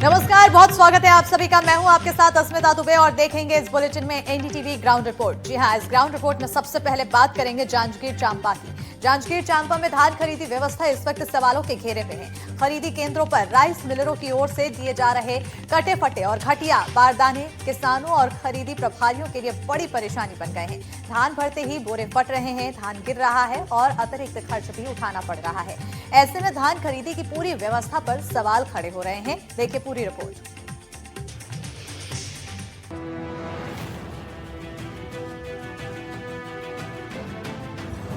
नमस्कार, बहुत स्वागत है आप सभी का। मैं हूं आपके साथ अस्मिता दुबे और देखेंगे इस बुलेटिन में एनडीटीवी ग्राउंड रिपोर्ट। जी हां, इस ग्राउंड रिपोर्ट में सबसे पहले बात करेंगे जांजगीर चांपा की। जांजगीर चांपा में धान खरीदी व्यवस्था इस वक्त सवालों के घेरे में है। खरीदी केंद्रों पर राइस मिलरों की ओर से दिए जा रहे कटे फटे और घटिया बारदाने किसानों और खरीदी प्रभारियों के लिए बड़ी परेशानी बन गए हैं। धान भरते ही बोरे फट रहे हैं, धान गिर रहा है और अतिरिक्त खर्च भी उठाना पड़ रहा है। ऐसे में धान खरीदी की पूरी व्यवस्था पर सवाल खड़े हो रहे हैं। देखिए पूरी रिपोर्ट।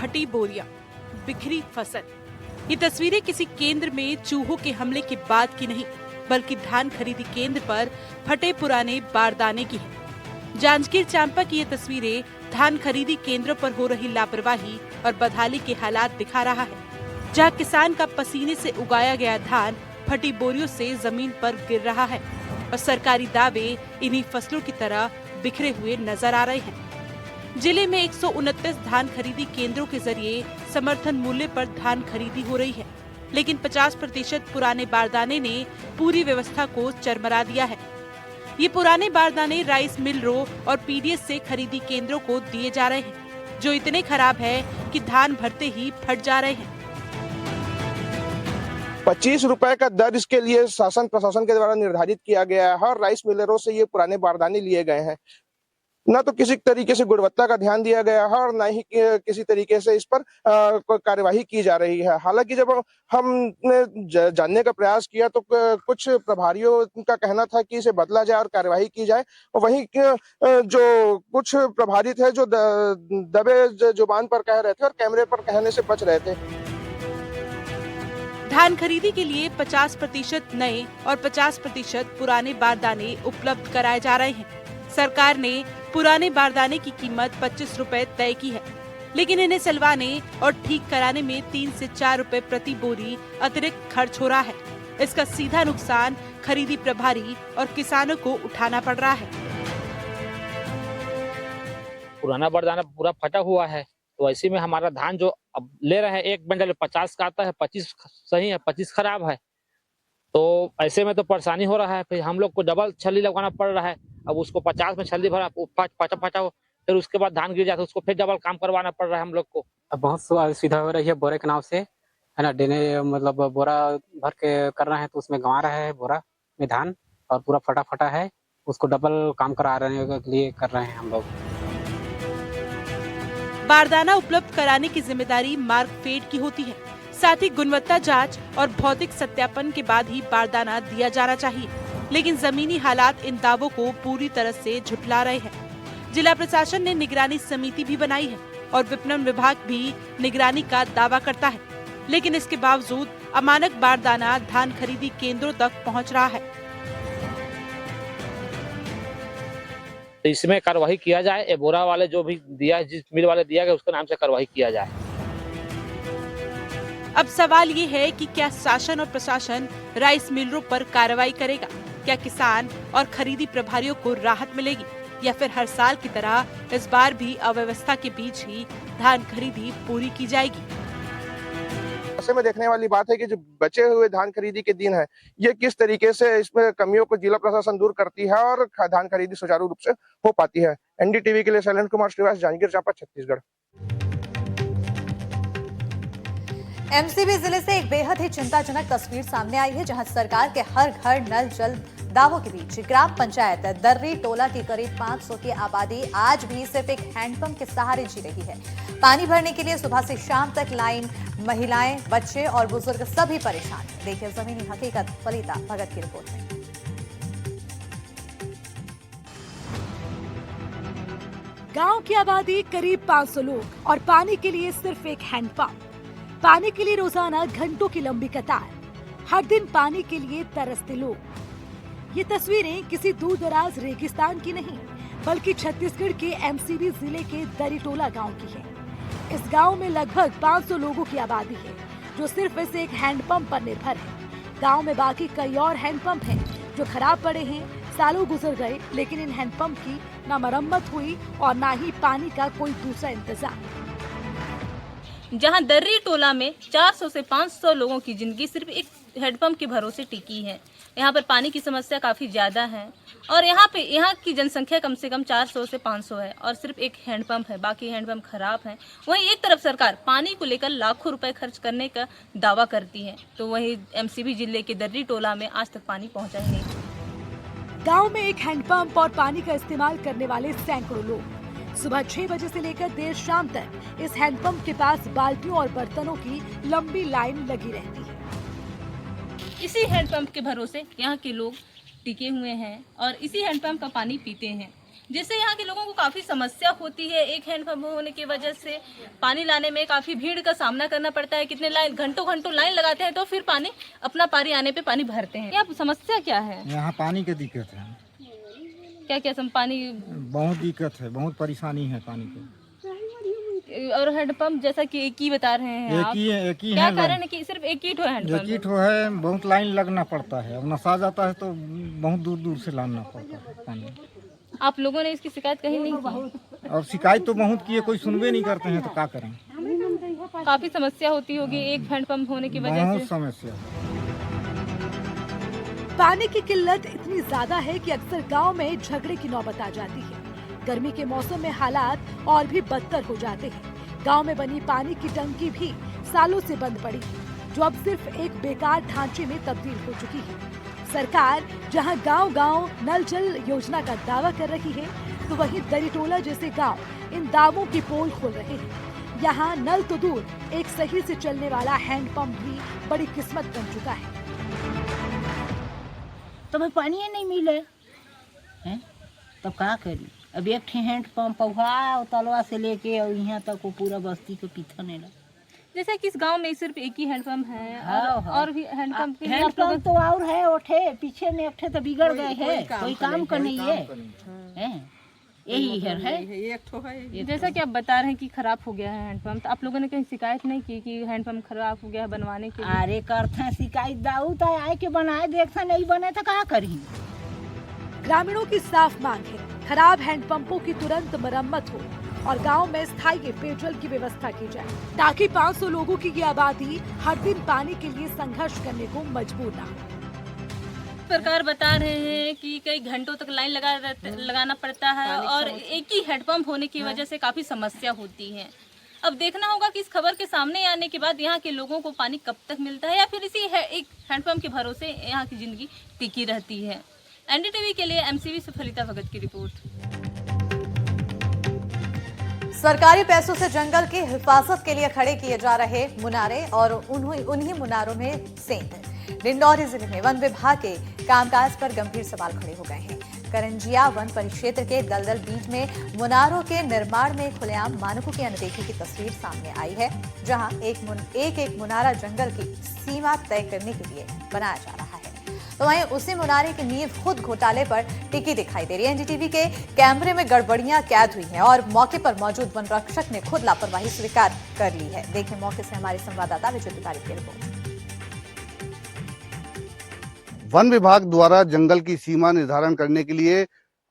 फटी बोरियां, बिखरी फसल। ये तस्वीरें किसी केंद्र में चूहों के हमले के बाद की नहीं, बल्कि धान खरीदी केंद्र पर फटे पुराने बारदाने की है। जांजगीर चांपा की ये तस्वीरें धान खरीदी केंद्रों पर हो रही लापरवाही और बदहाली के हालात दिखा रहा है, जहां किसान का पसीने से उगाया गया धान फटी बोरियों से जमीन पर गिर रहा है और सरकारी दावे इन्हीं फसलों की तरह बिखरे हुए नजर आ रहे हैं। जिले में 129 धान खरीदी केंद्रों के जरिए समर्थन मूल्य पर धान खरीदी हो रही है, लेकिन 50% पुराने बारदाने ने पूरी व्यवस्था को चरमरा दिया है। ये पुराने बारदाने राइस मिलरों और पीडीएस से खरीदी केंद्रों को दिए जा रहे हैं, जो इतने खराब है कि धान भरते ही फट जा रहे हैं। 25 रुपए का दर इसके लिए शासन प्रशासन के द्वारा निर्धारित किया गया है और राइस मिलरों से ये पुराने बारदाने लिए गए हैं। न तो किसी तरीके से गुणवत्ता का ध्यान दिया गया है और न ही किसी तरीके से इस पर कार्यवाही की जा रही है। हालांकि जब हमने जानने का प्रयास किया तो कुछ प्रभारियों का कहना था कि इसे बदला जाए और कार्यवाही की जाए, और वहीं जो कुछ प्रभारी थे जो दबे जुबान पर कह रहे थे और कैमरे पर कहने से बच रहे थे। धान खरीदी के लिए 50% नए और 50% पुराने बारदाने उपलब्ध कराए जा रहे हैं। सरकार ने पुराने बारदाने की कीमत 25 रुपए तय की है, लेकिन इन्हें सिलवाने और ठीक कराने में 3 से 4 रुपए प्रति बोरी अतिरिक्त खर्च हो रहा है। इसका सीधा नुकसान खरीदी प्रभारी और किसानों को उठाना पड़ रहा है। पुराना बारदाना पूरा फटा हुआ है, तो ऐसे में हमारा धान जो अब ले रहे हैं, एक बंडल 50 का आता है, 25 सही है, 25 खराब है। तो ऐसे में तो परेशानी हो रहा है। फिर हम लोग को डबल छल्ली लगाना पड़ रहा है। अब उसको 50 में छल्ली भरा, फटा फिर उसके बाद धान गिर जाता है, उसको फिर डबल काम करवाना पड़ रहा है हम लोग को। अब बहुत सुविधा हो रही है बोरे के नाव से, है ना। डेने मतलब बोरा भर के कर रहे हैं तो उसमें गंवा रहे हैं बोरा में धान, और पूरा फटा है, उसको डबल काम करा रहे के लिए कर रहे हैं हम लोग। बारदाना उपलब्ध कराने की जिम्मेदारी मार्कफेड की होती है। साथ ही गुणवत्ता जांच और भौतिक सत्यापन के बाद ही बारदाना दिया जाना चाहिए, लेकिन जमीनी हालात इन दावों को पूरी तरह से झुठला रहे हैं। जिला प्रशासन ने निगरानी समिति भी बनाई है और विपणन विभाग भी निगरानी का दावा करता है, लेकिन इसके बावजूद अमानक बारदाना धान खरीदी केंद्रों तक पहुंच रहा है। तो इसमें कार्रवाई किया जाए, बोरा वाले जो भी दिया है, जिस मिल वाले दिया गया उसके नाम से कार्रवाई किया जाए। अब सवाल ये है कि क्या शासन और प्रशासन राइस मिलरों पर कार्रवाई करेगा? क्या किसान और खरीदी प्रभारियों को राहत मिलेगी, या फिर हर साल की तरह इस बार भी अव्यवस्था के बीच ही धान खरीदी पूरी की जाएगी? ऐसे में देखने वाली बात है कि जो बचे हुए धान खरीदी के दिन है, ये किस तरीके से इसमें कमियों को जिला प्रशासन दूर करती है और धान खरीदी सुचारू रूप से हो पाती है। एनडीटीवी के लिए शैलेंद्र कुमार श्रीवास, जांजगीर चांपा, छत्तीसगढ़। एमसीबी जिले से एक बेहद ही चिंताजनक तस्वीर सामने आई है, जहां सरकार के हर घर नल जल दावों के बीच ग्राम पंचायत दर्री टोला की करीब 500 की आबादी आज भी सिर्फ एक हैंडपंप के सहारे जी रही है। पानी भरने के लिए सुबह से शाम तक लाइन, महिलाएं, बच्चे और बुजुर्ग सभी परेशान। देखिए जमीनी हकीकत फलीता भगत की रिपोर्ट में। गांव की आबादी करीब 500 लोग और पानी के लिए सिर्फ एक हैंडपंप। पानी के लिए रोजाना घंटों की लंबी कतार, हर दिन पानी के लिए तरसते लोग। ये तस्वीरें किसी दूर दराज रेगिस्तान की नहीं, बल्कि छत्तीसगढ़ के एमसीबी जिले के दरीटोला गांव की है। इस गांव में लगभग 500 लोगों की आबादी है, जो सिर्फ इस एक हैंडपंप पर निर्भर है। गांव में बाकी कई और हैंडपंप हैं जो खराब पड़े हैं, सालों गुजर गए, लेकिन इन हैंडपंप की न मरम्मत हुई और न ही पानी का कोई दूसरा इंतजाम। जहां दर्री टोला में 400 से 500 लोगों की जिंदगी सिर्फ एक हैंडपंप के भरोसे टिकी है। यहाँ पर पानी की समस्या काफ़ी ज़्यादा है और यहाँ की जनसंख्या कम से कम 400 से 500 है और सिर्फ एक हैंडपंप है, बाकी हैंडपंप खराब हैं। वहीं एक तरफ सरकार पानी को लेकर लाखों रुपए खर्च करने का दावा करती है, तो वहीं एमसीबी जिले के दर्री टोला में आज तक पानी पहुँचा ही नहीं। गांव में एक हैंडपंप और पानी का इस्तेमाल करने वाले सैकड़ों लोग। सुबह 6 बजे से लेकर देर शाम तक इस हैंडपंप के पास बाल्टियों और बर्तनों की लंबी लाइन लगी रहती है। इसी हैंडपंप के भरोसे यहाँ के लोग टिके हुए हैं और इसी हैंडपंप का पानी पीते हैं, जिससे यहाँ के लोगों को काफ़ी समस्या होती है। एक हैंडपंप होने की वजह से पानी लाने में काफ़ी भीड़ का सामना करना पड़ता है। कितने लाइन घंटों लाइन लगाते हैं तो फिर पानी अपना पारी आने पे पानी भरते हैं। क्या समस्या क्या है? यहाँ पानी की दिक्कत है, क्या पानी बहुत दिक्कत है, बहुत परेशानी है पानी की। और हैंडपंप जैसा कि एक ही बता रहे हैं आप, एक ही क्या है कारण है कि सिर्फ एक ही हैंडपंप? एक ही ठो है, बहुत लाइन लगना पड़ता है। अब नशा जाता है तो बहुत दूर दूर से लाना पड़ता है पानी। आप लोगों ने इसकी शिकायत कहीं नहीं की? और शिकायत तो बहुत की है, कोई सुनवे नहीं करते हैं तो क्या करें। काफी समस्या होती होगी एक हैंडपंप होने की वजह बहुत से। समस्या। पानी की किल्लत इतनी ज्यादा है कि अक्सर गांव में झगड़े की नौबत आ जाती है। गर्मी के मौसम में हालात और भी बदतर हो जाते हैं। गांव में बनी पानी की टंकी भी सालों से बंद पड़ी है, जो अब सिर्फ एक बेकार ढांचे में तब्दील हो चुकी है। सरकार जहां गांव-गांव नल जल योजना का दावा कर रही है, तो वहीं दरिटोला जैसे गांव इन दावों की पोल खोल रहे हैं। यहाँ नल तो दूर, एक सही से चलने वाला हैंडपंप भी बड़ी किस्मत बन चुका है। तो मैं पानी नहीं मिले हैं, तब क्या करी? अब एक हैंड पंप तलवा से लेके और यहाँ तक वो पूरा बस्ती के पीछा नहीं लगा। जैसे कि इस गांव में सिर्फ एक ही हैंडपंप है और भी हैंडपंप के लिए आप हैंडपंप लोग तो और है, ओठे पीछे में एक तो बिगड़ गए हैं, कोई काम का नहीं है, यही है। जैसा कि आप बता रहे हैं कि खराब हो गया है हैंडपंप, तो आप लोगों ने कहीं शिकायत नहीं की कि हैंडपंप खराब हो गया है बनवाने के लिए? अरे करते हैं शिकायत, दाऊ तो आए के बनाए देखते नहीं बने तो क्या करी। ग्रामीणों की साफ मांग है खराब हैंडपंपों की तुरंत मरम्मत हो और गांव में स्थायी पेयजल की व्यवस्था की जाए, ताकि 500 लोगों की ये आबादी हर दिन पानी के लिए संघर्ष करने को मजबूर ना हो। सरकार बता रहे हैं कि कई घंटों तक लाइन लगाना पड़ता है और एक ही हैंडपंप होने की वजह से काफी समस्या होती है। अब देखना होगा कि इस खबर के सामने आने के बाद यहाँ के लोगों को पानी कब तक मिलता है या फिर इसी एक हैंडपंप के भरोसे यहाँ की जिंदगी टिकी रहती है। एनडीटीवी के लिए एमसीवी से फलिता भगत की रिपोर्ट। सरकारी पैसों से जंगल की हिफाजत के लिए खड़े किए जा रहे मुनारे और उन्हीं मुनारों में सेंध। डिंडौरी जिले में वन विभाग के कामकाज पर गंभीर सवाल खड़े हो गए हैं। करंजिया वन परिक्षेत्र के दलदल बीच में मुनारों के निर्माण में खुलेआम मानकों की अनदेखी की तस्वीर सामने आई है, जहां एक मुनारा जंगल की सीमा तय करने के लिए बनाया जा रहा है, तो वहीं उसी मुनारे की नींव खुद घोटाले पर टिकी दिखाई दे रही है। एनडीटीवी के कैमरे में गड़बड़ियां कैद हुई हैं और मौके पर मौजूद वन रक्षक ने खुद लापरवाही स्वीकार कर ली है। देखें मौके से हमारे संवाददाता विजय तिवारी की रिपोर्ट। वन विभाग द्वारा जंगल की सीमा निर्धारण करने के लिए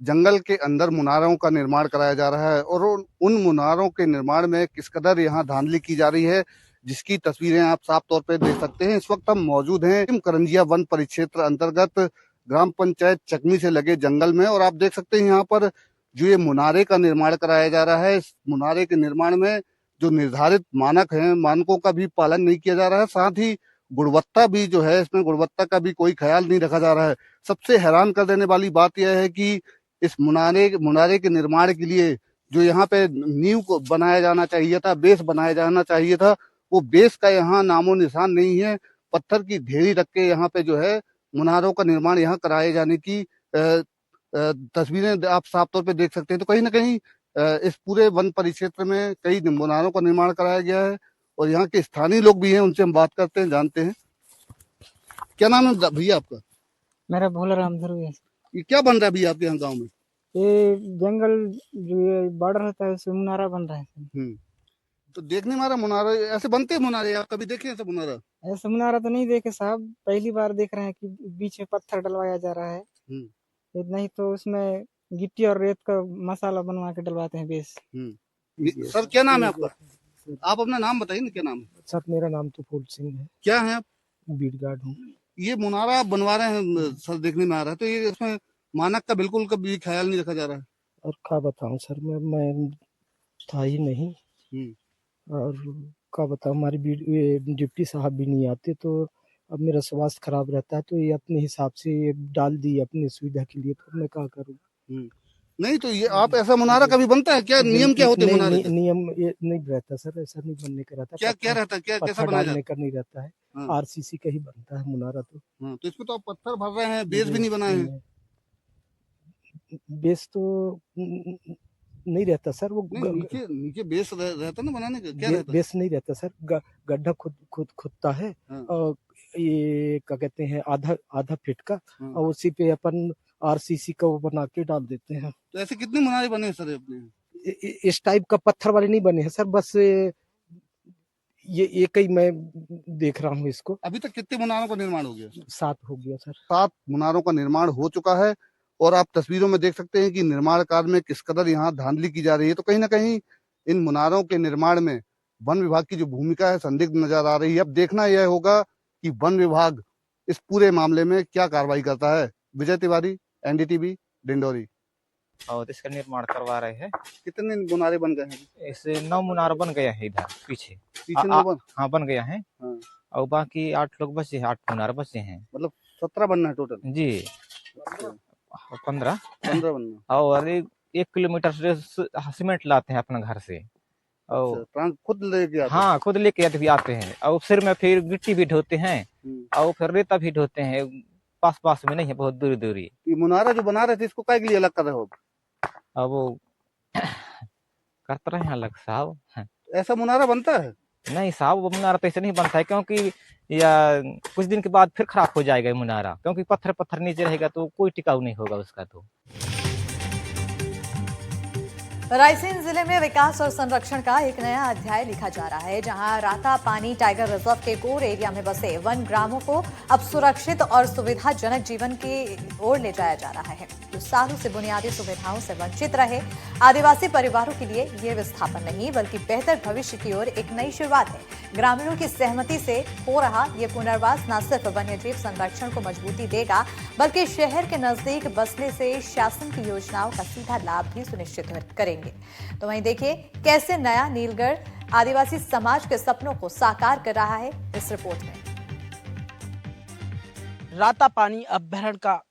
जंगल के अंदर मुनारों का निर्माण कराया जा रहा है और उन मुनारों के निर्माण में किस कदर यहाँ धांधली की जा रही है, जिसकी तस्वीरें आप साफ तौर पे देख सकते हैं। इस वक्त हम मौजूद हैं करंजिया वन परिक्षेत्र अंतर्गत ग्राम पंचायत चकमी से लगे जंगल में और आप देख सकते हैं यहाँ पर जो ये मुनारे का निर्माण कराया जा रहा है, इस मुनारे के निर्माण में जो निर्धारित मानक हैं, मानकों का भी पालन नहीं किया जा रहा है। साथ ही गुणवत्ता भी जो है, इसमें गुणवत्ता का भी कोई ख्याल नहीं रखा जा रहा है। सबसे हैरान कर देने वाली बात यह है कि इस मुनारे के निर्माण के लिए जो यहाँ पे नींव को बनाया जाना चाहिए था, बेस बनाया जाना चाहिए था, वो बेस का यहाँ नामो निशान नहीं है। पत्थर की ढेरी रख के यहाँ पे जो है मुनारों का निर्माण यहाँ कराए जाने की तस्वीरें आप साफ तौर पे देख सकते हैं। तो कहीं ना कहीं इस पूरे वन परिक्षेत्र में कई मुनारों का निर्माण कराया गया है और यहाँ के स्थानीय लोग भी हैं, उनसे हम बात करते हैं, जानते हैं। क्या नाम है भैया आपका? मेरा भोला राम धरू है। ये क्या बन रहा है भैया आपके यहाँ गाँव में? ये जंगल जो ये बॉर्डर होता है उसमें मुनारा बन रहा है। तो देखने मारा मुनारा ऐसे बनते हैं मुनारे, आप कभी देखे ऐसा मुनारा? ऐसा मुनारा तो नहीं देखे साहब, पहली बार देख रहे हैं कि बीच में पत्थर डलवाया जा रहा है। नहीं तो उसमें गिट्टी और रेत का मसाला बनवा के डलवाते हैं बेस। सर क्या नाम है आपका? आप अपना नाम बताइए ना, क्या नाम है? सर मेरा नाम तो फूल सिंह है। क्या है आप? बीट गार्ड हूँ। ये मुनारा बनवा रहे हैं सर, देखने में आ रहा है, तो ये इसमें मानक का बिल्कुल कभी ख्याल नहीं रखा जा रहा है। और क्या बताऊं सर, मैं था ही नहीं। और क्या बताऊं, हमारे डिप्टी साहब भी नहीं आते, तो अब मेरा स्वास्थ्य खराब रहता है, तो ये अपने हिसाब से ये डाल दी अपनी सुविधा के लिए, तो मैं क्या करूं। नहीं तो ये आप ऐसा मुनारा कभी बनता है क्या? नियम क्या होते हैं मुनारे के? नियम ये नहीं रहता सर, ऐसा नहीं बनने का रहता। क्या रहता है, क्या कैसा पत्थर बनाया डालने जाता का नहीं रहता है। हाँ। आरसीसी का ही बनता है मुनारा। तो इसमें तो आप पत्थर भर रहे हैं, बेस भी नहीं बनाए हैं। बेस तो नहीं रहता सर, वो नीचे बेस रहता ना बनाने का, क्या रहता? बेस नहीं रहता सर, गड्ढा खुदता है। और ये क्या कहते हैं, आधा फीट का, और उसी पे अपन आरसीसी का वो बना के डाल देते हैं। तो ऐसे कितने मुनारे बने हैं सर अपने? इस टाइप का पत्थर वाले नहीं बने हैं सर, बस ये एक ही मैं देख रहा हूँ इसको। अभी तक कितने मुनारों का निर्माण हो गया? 7 हो गया सर। 7 मुनारों का निर्माण हो चुका है, और आप तस्वीरों में देख सकते हैं कि निर्माण कार्य में किस कदर यहाँ धांधली की जा रही है। तो कहीं ना कहीं इन मुनारों के निर्माण में वन विभाग की जो भूमिका है संदिग्ध नजर आ रही है। अब देखना यह होगा कि वन विभाग इस पूरे मामले में क्या कार्रवाई करता है। विजय तिवारी, NDTV, डिंडोरी। और इसका निर्माण करवा रहे हैं। कितने मुनारे बन गए हैं? ऐसे 9 मुनार बन गया है इधर पीछे 9 बन? हाँ बन गया है। और बाकी 8 लोग बचे हैं, 8 मुनार बचे हैं। मतलब 17 बनना है टोटल जी। 15 बनना। और 1 किलोमीटर से सीमेंट लाते हैं अपने घर से, और खुद लेके आते हैं? हाँ खुद लेके भी आते हैं, और सिर में फिर गिट्टी भी ढोते हैं, और फिर रेता भी ढोते हैं। पास में नहीं है, बहुत दूरी दूरी। ये मुनारा जो बना रहे थे, इसको काय के लिए अलग कर रहे हो? अब वो करते रहे हैं अलग साहब। ऐसा मुनारा बनता है? नहीं साहब, वो मुनारा तो ऐसे नहीं बनता है, क्योंकि या कुछ दिन के बाद फिर खराब हो जाएगा मुनारा, क्योंकि पत्थर नीचे रहेगा तो कोई टिकाऊ नहीं होगा उसका। तो रायसेन जिले में विकास और संरक्षण का एक नया अध्याय लिखा जा रहा है, जहां राता पानी टाइगर रिजर्व के कोर एरिया में बसे वन ग्रामों को अब सुरक्षित और सुविधाजनक जीवन की ओर ले जाया जा रहा है, जो सालों से बुनियादी सुविधाओं से वंचित रहे। आदिवासी परिवारों के लिए ये विस्थापन नहीं, बल्कि बेहतर भविष्य की ओर एक नई शुरुआत है। ग्रामीणों की सहमति से हो रहा ये पुनर्वास न सिर्फ वन्यजीव संरक्षण को मजबूती देगा, बल्कि शहर के नजदीक बसने से शासन की योजनाओं का सीधा लाभ भी सुनिश्चित करेंगे। तो वहीं देखिए कैसे नया नीलगढ़ आदिवासी समाज के सपनों को साकार कर रहा है इस रिपोर्ट में। राता पानी अभ्यारण्य का